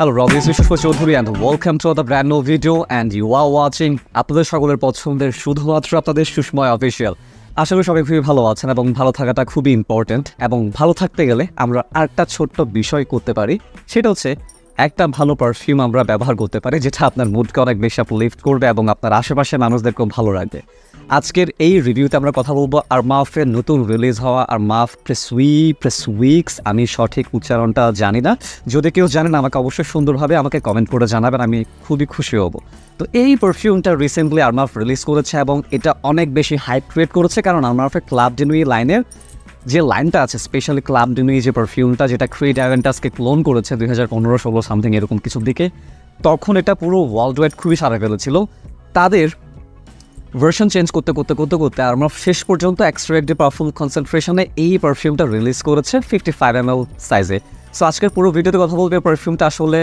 Hello, Rob. This is Vishwa Chaudhary and welcome to the brand new video and you are watching আপনাদের সকলের পছন্দের শুধুমাত্র আপনাদের Sushmoy official. আশা করি সবাই খুবই ভালো আছেন এবং ভালো থাকাটা খুবই ইম্পর্টেন্ট এবং ভালো থাকতে গেলে আমরা আরেকটা ছোট্ট বিষয় করতে পারি, সেটা হচ্ছে একটা ভালো পারফিউম আমরা ব্যবহার করতে পারি যেটা আপনার মুডকে অনেক বেশি আপলিফট করবে এবং আপনার আশেপাশে মানুষদেরকেও ভালো রাখবে। আজকের এই রিভিউতে আমরা কথা বলবো আরমাফের নতুন রিলিজ হওয়া আরমাফ প্রেসউইক্স। আমি সঠিক উচ্চারণটা জানি না, যদি কেউ জানেন আমাকে অবশ্যই সুন্দরভাবে আমাকে কমেন্ট করে জানাবেন, আমি খুবই খুশি হব। তো এই পারফিউমটা রিসেন্টলি আরমাফ রিলিজ করেছে এবং এটা অনেক বেশি হাইপ ক্রিয়েট করেছে, কারণ আরমাফের ক্লাব ডে নুই লাইনের যে লাইনটা আছে, স্পেশালি ক্লাব ডে নুই যে পারফিউমটা যেটা ক্রিড অ্যাভেন্টাসকে ক্লোন করেছে 2015-16 সামথিং এরকম কিছুর দিকে, তখন এটা পুরো ওয়ার্ল্ড ওয়াইড খুবই সারা ফেলেছিল। তাদের ভার্সন চেঞ্জ করতে করতে আরমাফ শেষ পর্যন্ত এক্সট্রাক্টিভ পাওয়ারফুল কনসেন্ট্রেশনে এই পারফিউমটা রিলিজ করেছে 55 ml সাইজে। সো আজকের পুরো ভিডিওতে কথা বলবে পারফিউমটা আসলে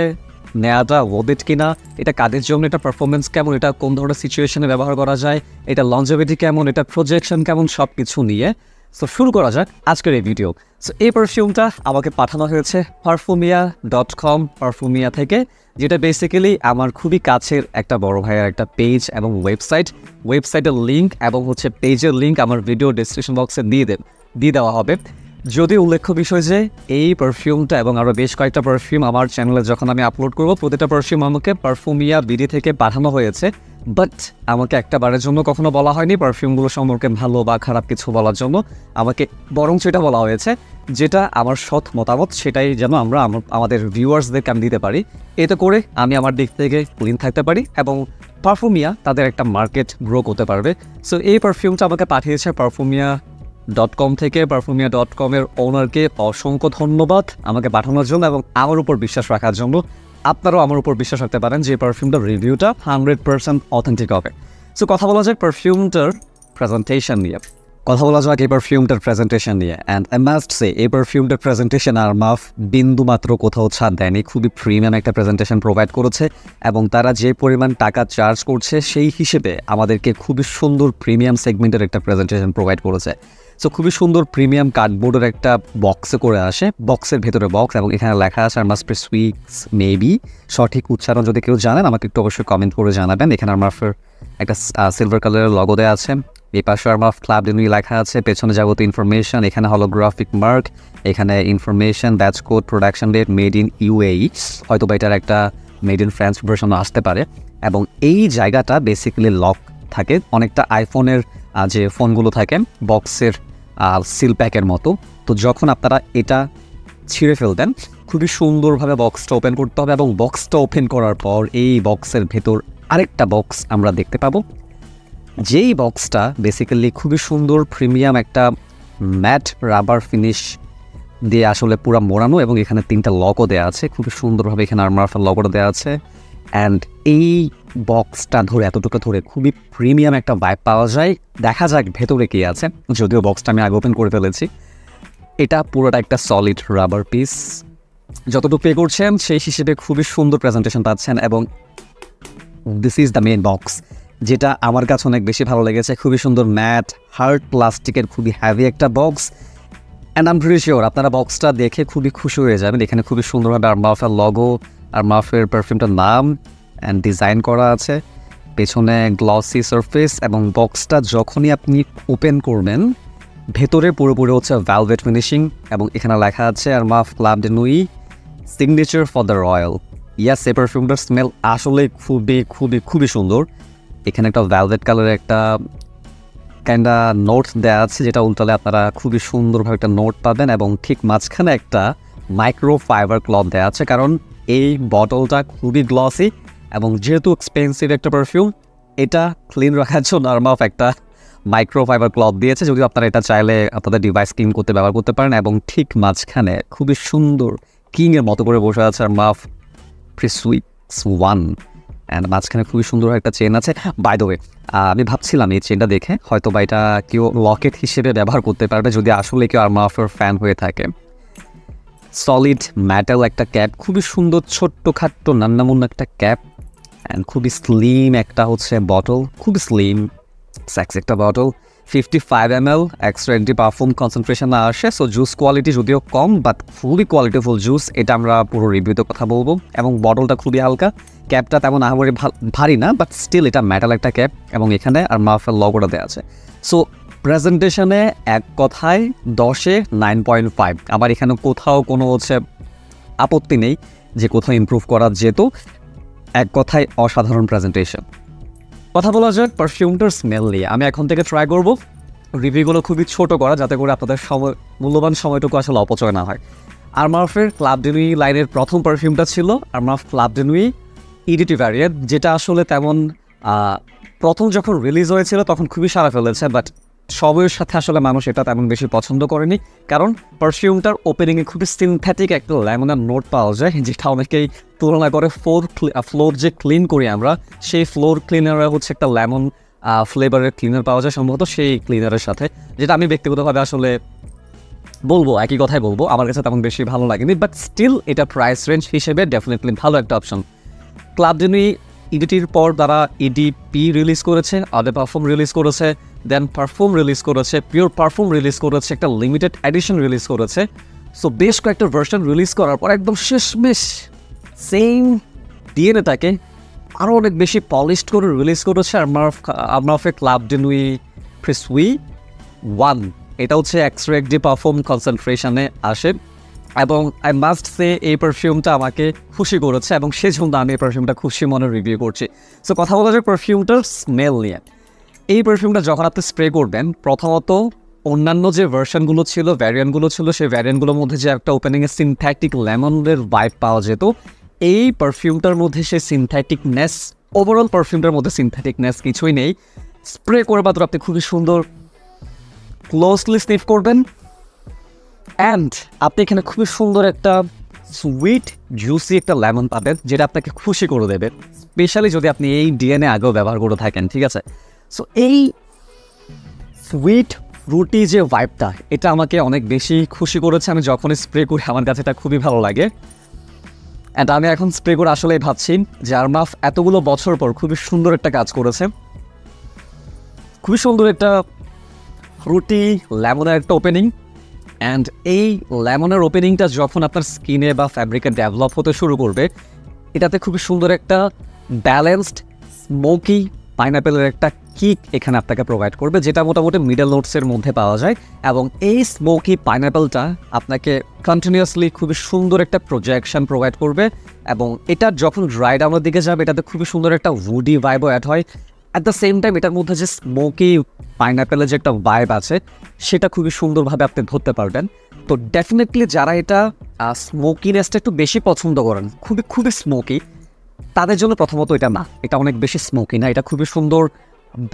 নেওয়াটা ওয়েট কিনা, এটা কাদের জন্য, এটা পারফরমেন্স কেমন, এটা কোন ধরনের সিচুয়েশনে ব্যবহার করা যায়, এটা লঞ্জেভিটি কেমন, এটা প্রজেকশন কেমন, সব কিছু নিয়ে। সো শুরু করা যাক আজকের এই ভিডিও। সো এই পারফিউমটা আমাকে পাঠানো হয়েছে পারফুমিয়া.com পারফুমিয়া থেকে, যেটা বেসিক্যালি আমার খুবই কাছের একটা বড় ভাইয়ের একটা পেজ এবং ওয়েবসাইটের লিঙ্ক এবং হচ্ছে পেজের লিঙ্ক আমার ভিডিও ডেসক্রিপশন বক্সে দিয়ে দেওয়া হবে। যদি উল্লেখ্য বিষয় যে এই পারফিউমটা এবং আরও বেশ কয়েকটা পারফিউম আমার চ্যানেলে যখন আমি আপলোড করব, প্রতিটা পারফিউম আমাকে পারফুমিয়া বিডি থেকে পাঠানো হয়েছে, বাট আমাকে একটা বারের জন্য কখনো বলা হয়নি পারফিউমগুলো সম্পর্কে ভালো বা খারাপ কিছু বলার জন্য। আমাকে বরং সেটা বলা হয়েছে যেটা আমার সৎ মতামত, সেটাই যেন আমরা আমাদের ভিউয়ার্সদেরকে আমি দিতে পারি, এতে করে আমি আমার দিক থেকে ক্লিন থাকতে পারি এবং পারফুমিয়া তাদের একটা মার্কেট গ্রো করতে পারবে। সো এই পারফিউমটা আমাকে পাঠিয়েছে পারফুমিয়া.com থেকে। পারফুমিয়া.com-এর ওনারকে অসংখ্য ধন্যবাদ আমাকে পাঠানোর জন্য এবং আমার উপর বিশ্বাস রাখার জন্য। আপনারাও আমার উপর বিশ্বাস রাখতে পারেন যে এই পারফিউমটার রিভিউটা 100% অথেন্টিক হবে। সো কথা বলা যায় পারফিউমটার প্রেজেন্টেশন নিয়ে অ্যান্ড আই মাস্ট সে এই পারফিউমটার প্রেজেন্টেশন আরমাফ বিন্দু মাত্র কোথাও ছাড় দেয়নি। খুবই প্রিমিয়াম একটা প্রেজেন্টেশন প্রোভাইড করেছে এবং তারা যে পরিমাণ টাকা চার্জ করছে সেই হিসেবে আমাদেরকে খুবই সুন্দর প্রিমিয়াম সেগমেন্টের একটা প্রেজেন্টেশন প্রোভাইড করেছে। সো খুবই সুন্দর প্রিমিয়াম কার্ডবোর্ডের একটা বক্সে করে আসে, বক্সের ভেতরে বক্স, এবং এখানে লেখা আছে আরমাফ প্রেসউইক্স। মেবি সঠিক উচ্চারণ যদি কেউ জানেন আমাকে একটু অবশ্যই কমেন্ট করে জানাবেন। এখানে আরমাফের একটা সিলভার কালারের লগো দেওয়া আছে, এই পাশে আরমাফ ক্লাব ডে নুই লেখা আছে, পেছনে যাবতীয় ইনফরমেশন, এখানে হলোগ্রাফিক মার্ক, এখানে information, batch code, production date, made in UAE, হয়তো বা এটার একটা মেড ইন ফ্রান্স ভার্সন আসতে পারে। এবং এই জায়গাটা বেসিক্যালি লক থাকে, অনেকটা আইফোনের যে ফোনগুলো থাকে বক্সের সিল প্যাকের মতো। তো যখন আপনারা এটা ছিঁড়ে ফেলতেন, খুবই সুন্দরভাবে বক্সটা ওপেন করতে হবে এবং বক্সটা ওপেন করার পর এই বক্সের ভেতর আরেকটা বক্স আমরা দেখতে পাবো, যেই বক্সটা বেসিক্যালি খুবই সুন্দর প্রিমিয়াম একটা ম্যাট রাবার ফিনিশ দিয়ে আসলে পুরো মোড়ানো, এবং এখানে 3টা লগো দেওয়া আছে খুবই সুন্দরভাবে, এখানে আরমাফের লগোটা দেওয়া আছে। অ্যান্ড এই বক্সটা ধরে এতটুকু ধরে খুবই প্রিমিয়াম একটা ভাইব পাওয়া যায়। দেখা যাক ভেতরে কী আছে, যদিও বক্সটা আমি আগে ওপেন করে ফেলেছি। এটা পুরোটা একটা সলিড রাবার পিস, যতটুকু পে করছেন সেই হিসেবে খুবই সুন্দর প্রেজেন্টেশন পাচ্ছেন। এবং this is the main box, যেটা আমার কাছে অনেক বেশি ভালো লেগেছে। খুবই সুন্দর ম্যাট হার্ড প্লাস্টিকের খুবই হ্যাভি একটা box, and I am pretty sure আপনারা বক্সটা দেখে খুবই খুশি হয়ে যাবেন। এখানে খুবই সুন্দরভাবে আরমাফের লগো, আরমাফের পারফিউমটার নাম অ্যান্ড ডিজাইন করা আছে, পেছনে গ্লসি সারফেস, এবং বক্সটা যখনই আপনি ওপেন করবেন ভেতরে পুরোপুরি হচ্ছে ভেলভেট ফিনিশিং, এবং এখানে লেখা আছে আরমাফ ক্লাব ডে নুই সিগনেচার ফর দ্য রয়্যাল। ইয়াস, এই পারফিউমটার স্মেল আসলে খুবই সুন্দর। এখানে একটা ভেলভেট কালারের একটা কাইন্ডা নোট দেওয়া আছে, যেটা উল্টালে আপনারা খুবই সুন্দরভাবে একটা নোট পাবেন, এবং ঠিক মাঝখানে একটা মাইক্রো ফাইবার ক্লথ দেওয়া আছে, কারণ এই বটলটা খুবই গ্লসি এবং যেহেতু এক্সপেন্সিভ একটা পারফিউম, এটা ক্লিন রাখার জন্য আরমাফ একটা মাইক্রো ফাইবার ক্লথ দিয়েছে। যদিও আপনারা এটা চাইলে আপনাদের ডিভাইস ক্লিন করতে ব্যবহার করতে পারেন। এবং ঠিক মাঝখানে খুবই সুন্দর কিংয়ের মতো করে বসে আছে আরমাফ প্রেসউইক্স 1, অ্যান্ড মাঝখানে খুবই সুন্দর একটা চেন আছে। বাই দ্য ওয়ে, আমি ভাবছিলাম এই চেনটা দেখে হয়তো বা এটা কেউ লকেট হিসেবে ব্যবহার করতে পারবে যদি আসলে কেউ আরমাফের ফ্যান হয়ে থাকে। সলিড মেটাল একটা ক্যাপ, খুবই সুন্দর ছোট্টখাট্টো নান্নামুন্না একটা ক্যাপ, অ্যান্ড খুবই স্লিম একটা হচ্ছে বটল, খুবই স্লিম সেক্স একটা bottle. 55 ml extra anti perfume concentration আসে। সো জুস কোয়ালিটি যদিও কম বাট খুবই কোয়ালিটিফুল জুস, এটা আমরা পুরো রিভিউতে কথা বলবো। এবং বটলটা খুবই হালকা, ক্যাপটা তেমন আহামরি ভারী না, বাট স্টিল এটা মেটাল একটা ক্যাপ এবং এখানে আর মাফের লগোটা দেওয়া আছে। সো প্রেজেন্টেশনে এক কথায় 10-এ 9.5। আবার এখানে কোথাও কোনো আপত্তি নেই যে কোথাও ইমপ্রুভ করা যেত। এক কথায় অসাধারণ প্রেজেন্টেশন। কথা বলা যাক পারফিউমটার স্মেল নিয়ে। আমি এখন থেকে ট্রাই করব রিভিউগুলো খুবই ছোট করা, যাতে করে আপনাদের মূল্যবান সময়টুকু আসলে অপচয় না হয়। আরমাফের ক্লাব ডে নুই লাইনের প্রথম পারফিউমটা ছিল আরমাফ ক্লাব ডে নুই ইডিটি ভ্যারিয়েন্ট, যেটা আসলে তেমন প্রথম যখন রিলিজ হয়েছিল তখন খুবই সাড়া ফেলেছে, বাট সময়ের সাথে আসলে মানুষ এটা তেমন বেশি পছন্দ করেনি, কারণ পারফিউমটার ওপেনিংয়ে খুবই সিনথেটিক একটা লেমনের নোট পাওয়া যায়, যেটা অনেকেই তুলনা করে ফ্লোর যে ক্লিন করি আমরা, সেই ফ্লোর ক্লিনারে একটা লেমন ফ্লেভারের ক্লিনার পাওয়া যায় সম্ভবত সেই ক্লিনারের সাথে, যেটা আমি ব্যক্তিগতভাবে আসলে বলবো একই কথাই বলবো, আমার কাছে তেমন বেশি ভালো লাগেনি। বাট স্টিল এটা প্রাইস রেঞ্জ হিসেবে ডেফিনেটলি ভালো একটা অপশন। ক্লাব ডে নুই ইডিটির পর তারা ইডিপি রিলিজ করেছে, আদে পারফিউম রিলিজ করেছে, দেন পারফিউম রিলিজ করেছে, পিওর পারফিউম রিলিজ করেছে, একটা লিমিটেড এডিশন রিলিজ করেছে। সো বেশ কয়েকটা ভার্সন রিলিজ করার পর একদম শেষমেশ সেম ডিএনএটাকে আরও অনেক বেশি পলিশড করে রিলিজ করেছে আরমাফে ক্লাব ডে নুই প্রিসুই 1। এটা এক্সট্রা একটি পারফিউম কনসেন্ট্রেশনে আসে এবং আই মাস্ট সে এই পারফিউমটা আমাকে খুশি করেছে এবং সেজন্য আমি এই পারফিউমটা খুশি মনে রিভিউ করছি। সো কথা বলা যায় পারফিউমটার স্মেল নিয়ে। এই পারফিউমটা যখন আপনি স্প্রে করবেন, প্রথমত অন্যান্য যে ভার্সনগুলো ছিল, ভ্যারিয়েন্টগুলো ছিল, সেই ভ্যারিয়েন্টগুলোর মধ্যে যে একটা ওপেনিংয়ে সিনথেটিক লেমনের ভাইব পাওয়া যেত, এই পারফিউমটার মধ্যে সেই সিনথেটিকনেস, ওভারঅল পারফিউমটার মধ্যে সিনথেটিকনেস কিছুই নেই। স্প্রে করে মাত্র আপনি খুবই সুন্দর ক্লোজলি স্নিফ করবেন অ্যান্ড আপনি এখানে খুবই সুন্দর একটা সুইট জুসি একটা লেমন পাবেন, যেটা আপনাকে খুশি করে দেবে, স্পেশালি যদি আপনি এই ডিএনএ আগেও ব্যবহার করে থাকেন। ঠিক আছে, সো এই সুইট ফ্রুটি যে ভাইবটা, এটা আমাকে অনেক বেশি খুশি করেছে। আমি যখনই স্প্রে করি আমার কাছে এটা খুবই ভালো লাগে। অ্যান্ড আমি এখন স্প্রে করে আসলেই ভাবছি যে আরমাফ এতগুলো বছর পর খুবই সুন্দর একটা কাজ করেছে, খুবই সুন্দর একটা ফ্রুটি লেমনের একটা ওপেনিং। অ্যান্ড এই লেমনের ওপেনিংটা যখন আপনার স্কিনে বা ফ্যাব্রিকে ডেভেলপ হতে শুরু করবে, এটাতে খুবই সুন্দর একটা ব্যালেন্সড স্মোকি পাইনাপেলের একটা কিক এখানে আপনাকে প্রোভাইড করবে, যেটা মোটামুটি মিডল নোটসের মধ্যে পাওয়া যায়। এবং এই স্মোকি পাইনাপেলটা আপনাকে কন্টিনিউয়াসলি খুবই সুন্দর একটা প্রজেকশন প্রোভাইড করবে এবং এটা যখন ড্রাই ডাউনের দিকে যাবে, এটাতে খুবই সুন্দর একটা উডি ভাইবও অ্যাড হয়। অ্যাট দ্য সেম টাইম এটার মধ্যে যে স্মোকি পাইনাপেলের যে একটা ভাইব আছে, সেটা খুবই সুন্দরভাবে আপনি ধরতে পারবেন। তো ডেফিনেটলি যারা এটা স্মোকিনেসটা একটু বেশি পছন্দ করেন, খুবই স্মোকি, তাদের জন্য প্রথমত এটা না, এটা অনেক বেশি স্মোকি না, এটা খুবই সুন্দর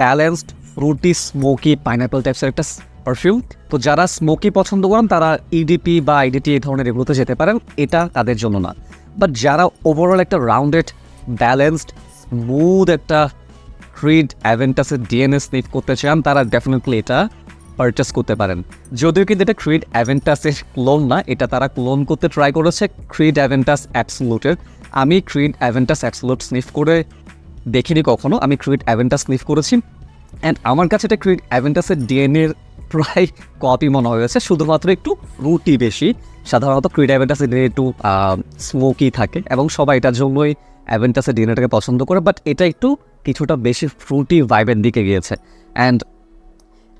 ব্যালেন্সড ফ্রুটি স্মোকি পাইনাপেল টাইপসের একটা পারফিউম। তো যারা স্মোকি পছন্দ করেন তারা ইডিপি বা আইডিটি এই ধরনের এগুলোতে যেতে পারেন, এটা তাদের জন্য না। বাট যারা ওভারঅল একটা রাউন্ডেড ব্যালেন্সড স্মুথ একটা ক্রিড অ্যাভেন্টাসের ডিএনএ স্নিফ করতে চান, তারা ডেফিনেটলি এটা পারচেস করতে পারেন। যদিও কিন্তু এটা ক্রিড অ্যাভেন্টাসের ক্লোন না, এটা তারা ক্লোন করতে ট্রাই করেছে ক্রিড অ্যাভেন্টাস অ্যাবসোলুটের। আমি ক্রিড অ্যাভেন্টাস অ্যাবসোলুট স্নিফ করে দেখিনি কখনো, আমি ক্রিড অ্যাভেন্টাস স্নিফ করেছি অ্যান্ড আমার কাছে এটা ক্রিড অ্যাভেন্টাসের ডিএনএর প্রায় কপি মনে হয়েছে, শুধুমাত্র একটু ফ্রুটি বেশি। সাধারণত ক্রিড অ্যাভেন্টাসের ডিএনএ একটু স্মোকি থাকে এবং সবাই এটার জন্যই অ্যাভেন্টাসের ডিএনএটাকে পছন্দ করে, বাট এটা একটু কিছুটা বেশি ফ্রুটি ভাইবের দিকে গিয়েছে। অ্যান্ড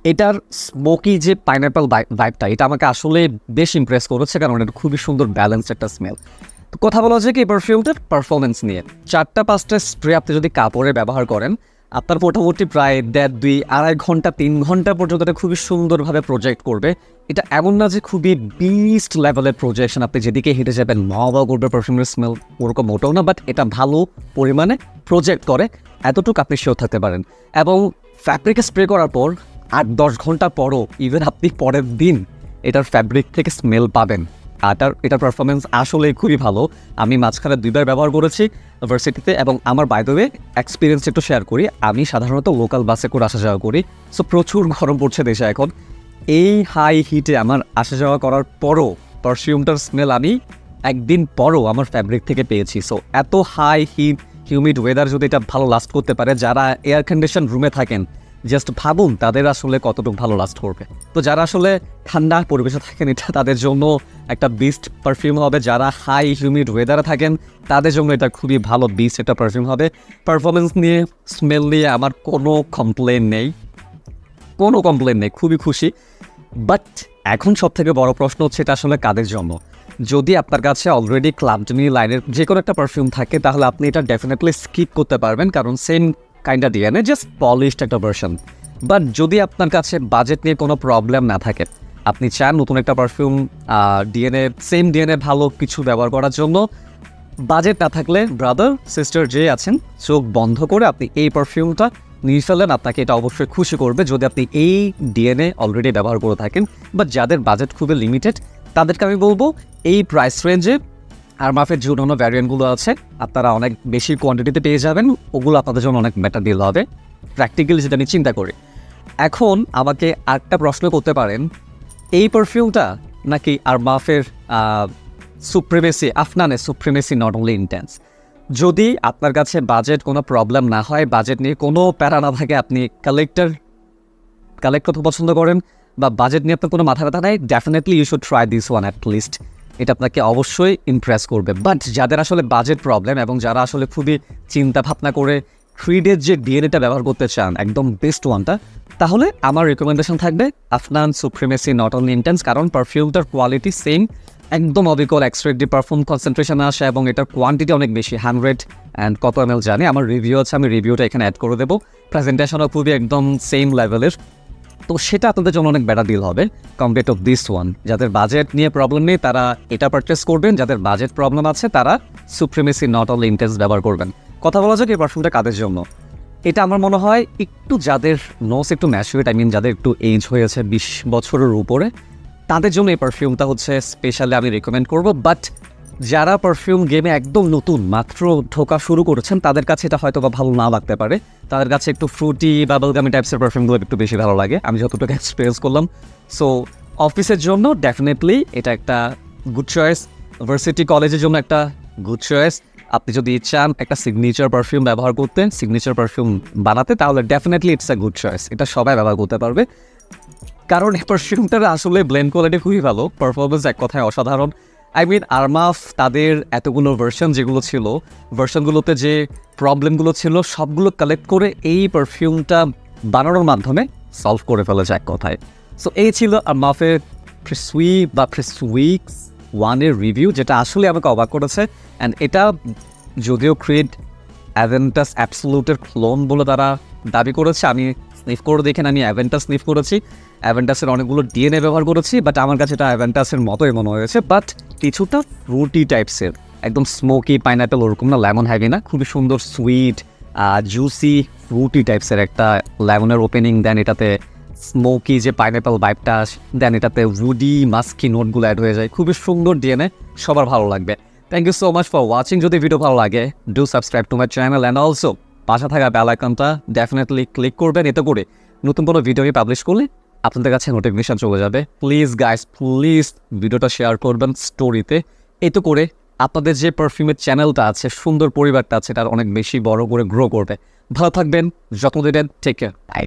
এটার স্মোকি যে পাইনাপেল ভাইবটা, এটা আমাকে আসলে বেশ ইমপ্রেস করেছে, কারণ এটা খুবই সুন্দর ব্যালেন্স একটা স্মেল। তো কথা বলা হচ্ছে কি এই পারফিউমটার পারফরমেন্স নিয়ে। 4-5টা স্প্রে আপনি যদি কাপড়ে ব্যবহার করেন, আপনার মোটামুটি প্রায় 1.5, 2, 2.5 ঘন্টা 3 ঘন্টা পর্যন্ত এটা খুবই সুন্দরভাবে প্রজেক্ট করবে। এটা এমন না যে খুবই বিস্ট লেভেলের প্রজেকশন, আপনি যেদিকে হেঁটে যাবেন মহবা করবে পারফিউমের স্মেল, ওরকম মোটেও না, বাট এটা ভালো পরিমাণে প্রজেক্ট করে, এতটুকু আপনি শিওর থাকতে পারেন। এবং ফ্যাব্রিকে স্প্রে করার পর 8-10 ঘন্টা পরও ইভেন আপনি পরের দিন এটার ফ্যাব্রিক থেকে স্মেল পাবেন। এটার পারফরমেন্স আসলে খুবই ভালো। আমি মাঝখানে 2বার ব্যবহার করেছি ভার্সিটিতে এবং আমার বাই দ্য ওয়ে এক্সপিরিয়েন্স একটু শেয়ার করি। আমি সাধারণত লোকাল বাসে করে আসা যাওয়া করি, সো প্রচুর গরম পড়ছে দেশে এখন। এই হাই হিটে আমার আসা যাওয়া করার পরও পারফিউমটার স্মেল আমি একদিন পরও আমার ফ্যাব্রিক থেকে পেয়েছি। সো এত হাই হিট হিউমিড ওয়েদার যদি এটা ভালো লাস্ট করতে পারে, যারা এয়ার কন্ডিশন রুমে থাকেন জাস্ট ভাবুন তাদের আসলে কতটুকু ভালো লাস্ট করবে। তো যারা আসলে ঠান্ডা পরিবেশে থাকেন এটা তাদের জন্য একটা বেস্ট পারফিউম হবে, যারা হাই হিউমিড ওয়েদারে থাকেন তাদের জন্য এটা খুবই ভালো বেস্ট একটা পারফিউম হবে। পারফরমেন্স নিয়ে, স্মেল নিয়ে আমার কোনো কমপ্লেন নেই, খুবই খুশি। বাট এখন সবথেকে বড় প্রশ্ন হচ্ছে এটা আসলে কাদের জন্য। যদি আপনার কাছে অলরেডি ক্লাব জেমি লাইনের যে কোনো একটা পারফিউম থাকে তাহলে আপনি এটা ডেফিনেটলি স্কিপ করতে পারবেন, কারণ same kind of DNA, just polished একটা ভার্সন। বাট যদি আপনার কাছে বাজেট নিয়ে কোনো প্রবলেম না থাকে, আপনি চান নতুন একটা পারফিউম ডিএনএ, সেম ডিএনএ ভালো কিছু ব্যবহার করার জন্য, বাজেট না থাকলে ব্রাদার সিস্টার যে আছেন চোখ বন্ধ করে আপনি এই পারফিউমটা নিয়ে ফেলেন। আপনাকে এটা অবশ্যই খুশি করবে যদি আপনি এই ডিএনএ অলরেডি ব্যবহার করে থাকেন। বাট যাদের বাজেট খুবই লিমিটেড তাদেরকে আমি বলবো এই প্রাইস রেঞ্জে আরমাফের যে অন্য ভ্যারিয়েন্টগুলো আছে আপনারা অনেক বেশি কোয়ান্টিটিতে পেয়ে যাবেন, ওগুলো আপনাদের জন্য অনেক বেটার ডিল হবে প্র্যাকটিক্যালি, যেটা আমি চিন্তা করি। এখন আমাকে আরেকটা প্রশ্ন করতে পারেন, এই পারফিউমটা নাকি আরমাফের সুপ্রিমেসি, আফনানের সুপ্রিমেসি নট অনলি ইন্টেন্স। যদি আপনার কাছে বাজেট কোনো প্রবলেম না হয়, বাজেট নিয়ে কোনো প্যারা না থাকে, আপনি কালেক্ট করতে পছন্দ করেন বা বাজেট নিয়ে আপনার কোনো মাথা ব্যথা নাই, definitely you should try this one at least. এটা আপনাকে অবশ্যই ইমপ্রেস করবে। বাট যাদের আসলে বাজেট প্রবলেম এবং যারা আসলে খুবই চিন্তা ভাবনা করে ক্রিডের যে ডিএনএটা ব্যবহার করতে চান একদম বেস্ট ওয়ানটা, তাহলে আমার রিকমেন্ডেশন থাকবে Afnan supremacy not only intense, কারণ পারফিউমটার কোয়ালিটি সেম, একদম অবিকল এক্সট্রেক্টিভ পারফিউম কনসেন্ট্রেশনে আসে এবং এটার কোয়ান্টিটি অনেক বেশি, 100 অ্যান্ড কত ml জানি, আমার রিভিউ আছে, আমি রিভিউটা এখানে অ্যাড করে দেবো। প্রেজেন্টেশনও খুবই একদম সেম লেভেলের, তো সেটা আপনাদের জন্য অনেক বেটার ডিল হবে কম্পেয়ার টু দিস ওয়ান। যাদের বাজেট নিয়ে প্রবলেম নেই তারা এটা পারচেস করবেন, যাদের বাজেট প্রবলেম আছে তারা সুপ্রিমেসি নট অনলি ইন্টেন্স ব্যবহার করবেন। কথা বলা যাক এই পারফিউমটা কাদের জন্য। এটা আমার মনে হয় একটু যাদের নোস একটু ম্যাচুরেট, আই মিন যাদের একটু এজ হয়েছে 20 বছরের উপরে, তাদের জন্য এই পারফিউমটা হচ্ছে স্পেশালি আমি রেকমেন্ড করব। বাট যারা পারফিউম গেমে একদম নতুন মাত্র ঢোকা শুরু করেছেন তাদের কাছে এটা হয়তো বা ভালো না লাগতে পারে, তাদের কাছে একটু ফ্রুটি বাবলগামি টাইপসের পারফিউমগুলো একটু বেশি ভালো লাগে, আমি যতটুকু এক্সপিরিয়েন্স করলাম। সো অফিসের জন্য ডেফিনেটলি এটা একটা গুড চয়েস, ভার্সিটি কলেজের জন্য একটা গুড চয়েস। আপনি যদি চান একটা সিগনেচার পারফিউম ব্যবহার করতে, সিগনেচার পারফিউম বানাতে, তাহলে definitely it's a good choice, এটা সবাই ব্যবহার করতে পারবে। কারণ এই পারফিউমটার আসলে ব্লেন্ড কোয়ালিটি খুবই ভালো, পারফরমেন্স এক কথায় অসাধারণ। আই মিন আরমাফ তাদের এতগুলো ভার্সন যেগুলো ছিল, ভার্সনগুলোতে যে প্রবলেমগুলো ছিল সবগুলো কালেক্ট করে এই পারফিউমটা বানানোর মাধ্যমে সলভ করে ফেলেছে এক কথায়। সো এই ছিল আরমাফের প্রিসুই বা প্রিসুইক্স ওয়ানের রিভিউ, যেটা আসলে আমাকে অবাক করেছে। অ্যান্ড এটা যদিও ক্রিড অ্যাভেন্টাস অ্যাবসোলুটের ক্লোন বলে তারা দাবি করেছে, আমি স্নিফ করে দেখেন, আমি অ্যাভেন্টাস স্নিফ করেছি, অ্যাভেন্টাসের অনেকগুলো ডিএনএ ব্যবহার করেছি, বাট আমার কাছে এটা অ্যাভেন্টাসের মতোই মনে হয়েছে, বাট কিছুটা ফ্রুটি টাইপসের, একদম স্মোকি পাইনাপেল ওরকম না, লেমন হ্যাভি না, খুবই সুন্দর সুইট জুসি ফ্রুটি টাইপসের একটা লেমনের ওপেনিং, দেন এটাতে স্মোকি যে পাইনাপেল ভাইবটা, দেন এটাতে উডি মাস্কি নোটগুলো অ্যাড হয়ে যায়, খুবই সুন্দর ডিএনএ, সবার ভালো লাগবে। Thank you so much for watching. যদি ভিডিও ভালো লাগে do subscribe to my channel and also পাশে থাকা বেল আইকনটা ডেফিনেটলি ক্লিক করবেন, এতে করে নতুন কোনো ভিডিও পাবলিশ করলে আপনাদের কাছে নোটিফিকেশন চলে যাবে। প্লিজ গাইস, প্লিজ ভিডিওটা শেয়ার করবেন স্টোরিতে, এতে করে আপনাদের যে পারফিউমের চ্যানেলটা আছে, সুন্দর পরিবারটা আছে, তার অনেক বেশি বড় করে গ্রো করবে। ভালো থাকবেন, যত্ন দেবেন, টেক কেয়ার, বাই।